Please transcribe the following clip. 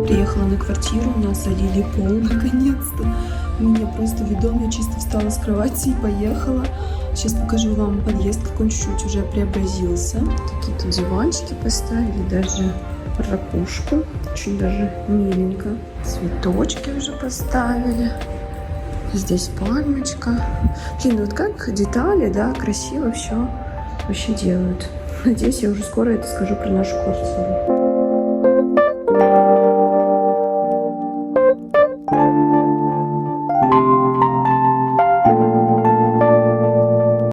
Приехала на квартиру, у нас залили пол наконец-то. Меня просто ведом, я чисто встала с кровати и поехала. Сейчас покажу вам подъезд, как он чуть-чуть уже преобразился. Такие тут диванчики поставили, даже ракушку. Очень даже миленько. Цветочки уже поставили. Здесь пальмочка. Блин, вот как детали, да, красиво все вообще делают. Надеюсь, я уже скоро это скажу про нашу квартиру.